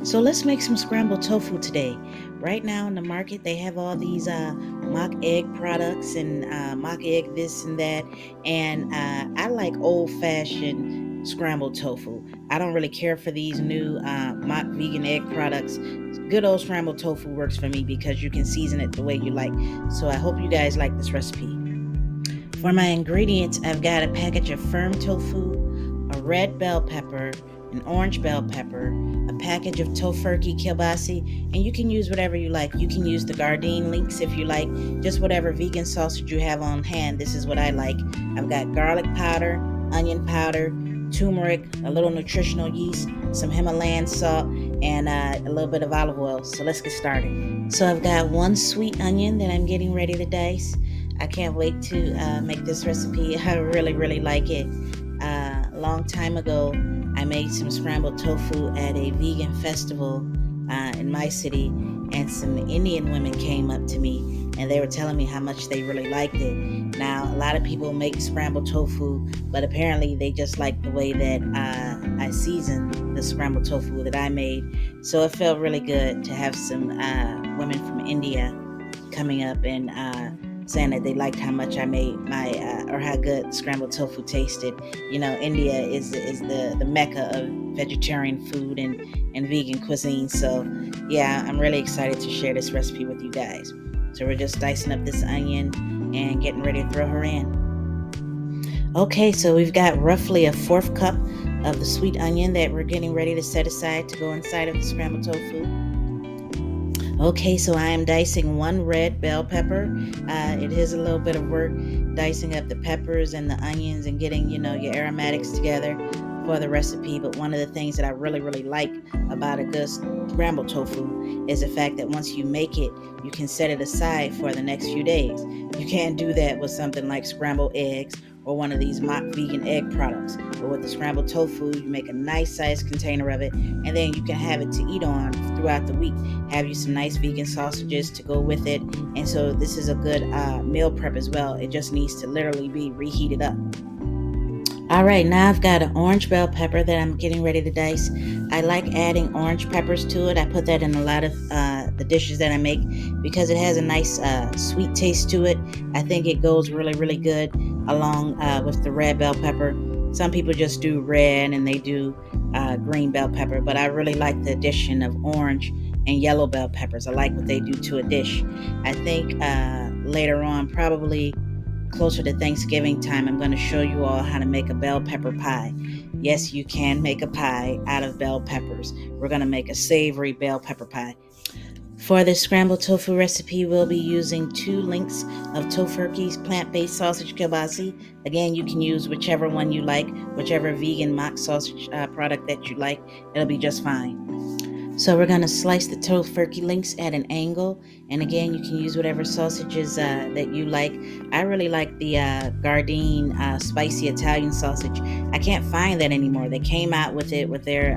So let's make some scrambled tofu today. Right now in the market, they have all these mock egg products and mock egg this and that. And I like old fashioned scrambled tofu. I don't really care for these new mock vegan egg products. Good old scrambled tofu works for me because you can season it the way you like. So I hope you guys like this recipe. For my ingredients, I've got a package of firm tofu, a red bell pepper, an orange bell pepper, a package of tofurkey kielbasi, and you can use whatever you like. You can use the Gardein links if you like, just whatever vegan sausage you have on hand. This is what I like. I've got garlic powder, onion powder, turmeric, a little nutritional yeast, some Himalayan salt, and a little bit of olive oil. So let's get started. So I've got one sweet onion that I'm getting ready to dice. I can't wait to make this recipe. I really like it. A long time ago, I made some scrambled tofu at a vegan festival in my city, and some Indian women came up to me and they were telling me how much they really liked it. Now, a lot of people make scrambled tofu, but apparently they just like the way that I seasoned the scrambled tofu that I made. So it felt really good to have some women from India coming up and saying that they liked how much I made my or how good scrambled tofu tasted. You know, India is the mecca of vegetarian food and vegan cuisine. So yeah, I'm really excited to share this recipe with you guys. So we're just dicing up this onion and getting ready to throw her in. Okay, so we've got roughly a fourth cup of the sweet onion that we're getting ready to set aside to go inside of the scrambled tofu. Okay, so I am dicing one red bell pepper. It is a little bit of work dicing up the peppers and the onions and getting, your aromatics together for the recipe. But one of the things that I really like about a good scrambled tofu is the fact that once you make it, you can set it aside for the next few days. You can't do that with something like scrambled eggs or one of these mock vegan egg products. But with the scrambled tofu, you make a nice sized container of it, and then you can have it to eat on throughout the week. Have you some nice vegan sausages to go with it. And so this is a good meal prep as well. It just needs to literally be reheated up. All right, now I've got an orange bell pepper that I'm getting ready to dice. I like adding orange peppers to it. I put that in a lot of the dishes that I make because it has a nice sweet taste to it. I think it goes really good along with the red bell pepper. Some people just do red and they do green bell pepper, but I really like the addition of orange and yellow bell peppers. I like what they do to a dish. I think later on, probably closer to Thanksgiving time, I'm going to show you all how to make a bell pepper pie. Yes, you can make a pie out of bell peppers. We're going to make a savory bell pepper pie. For this scrambled tofu recipe, we'll be using 2 links of tofurkey's plant-based sausage kielbasi. Again, you can use whichever one you like, whichever vegan mock sausage product that you like. It'll be just fine. So we're going to slice the tofurkey links at an angle. And again, you can use whatever sausages that you like. I really like the Gardein spicy Italian sausage. I can't find that anymore. They came out with it with their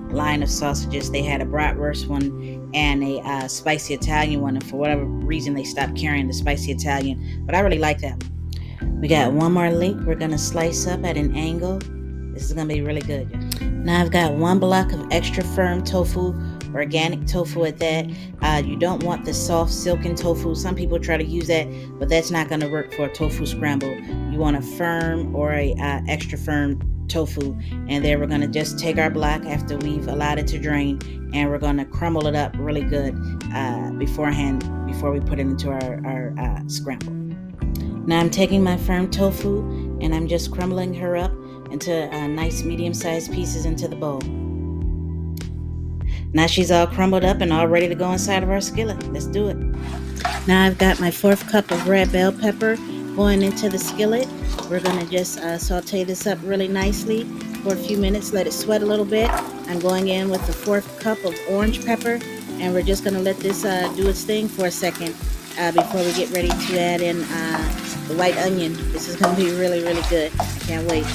line of sausages. They had a bratwurst one and a spicy Italian one. And for whatever reason, they stopped carrying the spicy Italian. But I really like that one. We got one more link we're going to slice up at an angle. This is going to be really good. Now I've got 1 block of extra firm tofu, organic tofu at that. You don't want the soft silken tofu. Some people try to use that, but that's not going to work for a tofu scramble. You want a firm or a extra firm tofu. And then we're going to just take our block after we've allowed it to drain, and we're going to crumble it up really good beforehand before we put it into our scramble. Now I'm taking my firm tofu and I'm just crumbling her up into nice medium-sized pieces into the bowl. Now she's all crumbled up and all ready to go inside of our skillet. Let's do it. Now I've got my 4th cup of red bell pepper going into the skillet. We're going to just saute this up really nicely for a few minutes, let it sweat a little bit. I'm going in with the 4th cup of orange pepper, and we're just going to let this do its thing for a second before we get ready to add in the white onion. This is going to be really good. Can't wait.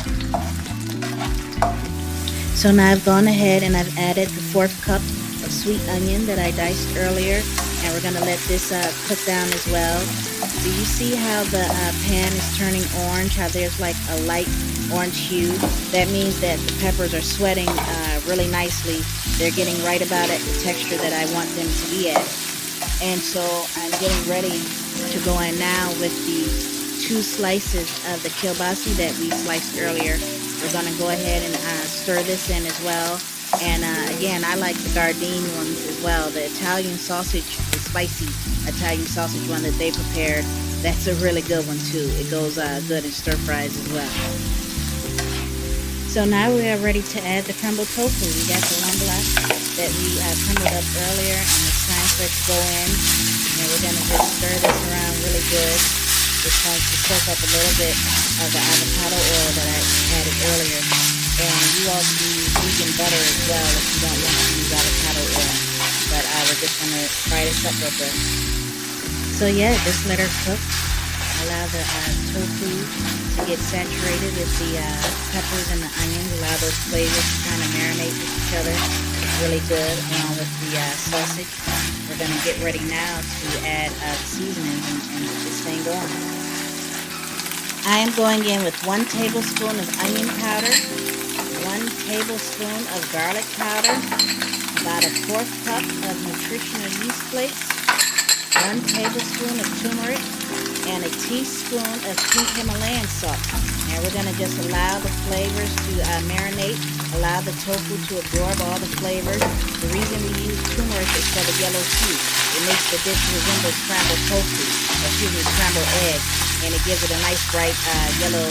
So now I've gone ahead and I've added the 4th cup of sweet onion that I diced earlier, and we're going to let this cook down as well. Do you see how the pan is turning orange, how there's like a light orange hue? That means that the peppers are sweating really nicely. They're getting right about at the texture that I want them to be at. And so I'm getting ready to go in now with the 2 slices of the kielbasi that we sliced earlier. We're going to go ahead and stir this in as well. And again, I like the Gardein ones as well. The Italian sausage, the spicy Italian sausage one that they prepared, that's a really good one too. It goes good in stir fries as well. So now we are ready to add the crumbled tofu. We got the one block that we crumbled up earlier, and it's time for it to go in. And we're going to just stir this around really good. It's going to soak up a little bit of the avocado oil that I added earlier. And you all can use vegan butter as well if you don't want to use avocado oil. But we're just going to fry this up real good. So yeah, just let her cook. Allow the tofu to get saturated with the peppers and the onions. Allow those flavors to kind of marinate with each other really good along with the sausage. We're going to get ready now to add the seasonings and get this thing going. I am going in with 1 tablespoon of onion powder, 1 tablespoon of garlic powder, about a 1/4 cup of nutritional yeast flakes, 1 tablespoon of turmeric, and a teaspoon of pink Himalayan salt. And we're going to just allow the flavors to marinate, allow the tofu to absorb all the flavors. The reason we use turmeric is for the yellow hue. It makes the dish resemble scrambled tofu, scrambled egg, and it gives it a nice bright yellow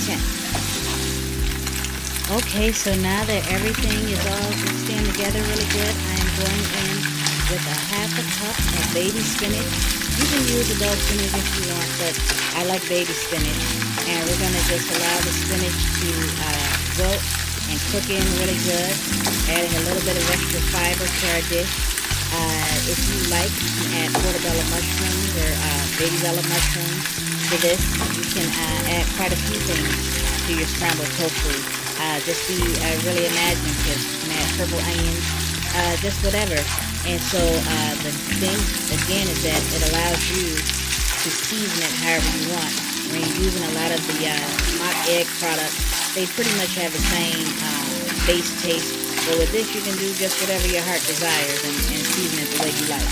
tint. Okay, so now that everything is all mixed together really good, I am going in with a 1/2 cup of baby spinach. You can use adult spinach if you want, but I like baby spinach. And we're going to just allow the spinach to wilt and cook in really good, adding a little bit of extra fiber to our dish. If you like, you can add portobello mushrooms or baby bella mushrooms to this. You can add quite a few things to your scrambled tofu. Just be really imaginative. You can add purple onions, just whatever. And so the thing, again, is that it allows you to season it however you want. When you're using a lot of the mock egg products, they pretty much have the same base taste. But with this, you can do just whatever your heart desires and season it the way you like.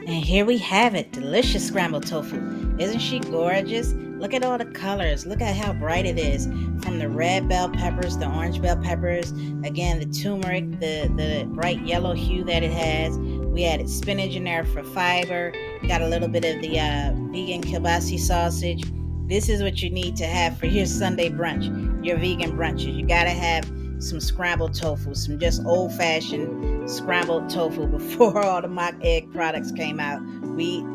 And here we have it, delicious scrambled tofu. Isn't she gorgeous? Look at all the colors. Look at how bright it is. From the red bell peppers, the orange bell peppers, again, the turmeric, the bright yellow hue that it has. We added spinach in there for fiber. Got a little bit of the vegan kielbasi sausage. This is what you need to have for your Sunday brunch, your vegan brunches. You gotta have some scrambled tofu, some just old-fashioned scrambled tofu before all the mock egg products came out.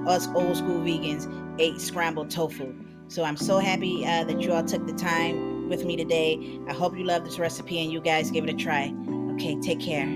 Us old school vegans, ate scrambled tofu. So I'm so happy that you all took the time with me today. I hope you love this recipe and you guys give it a try. Okay, take care.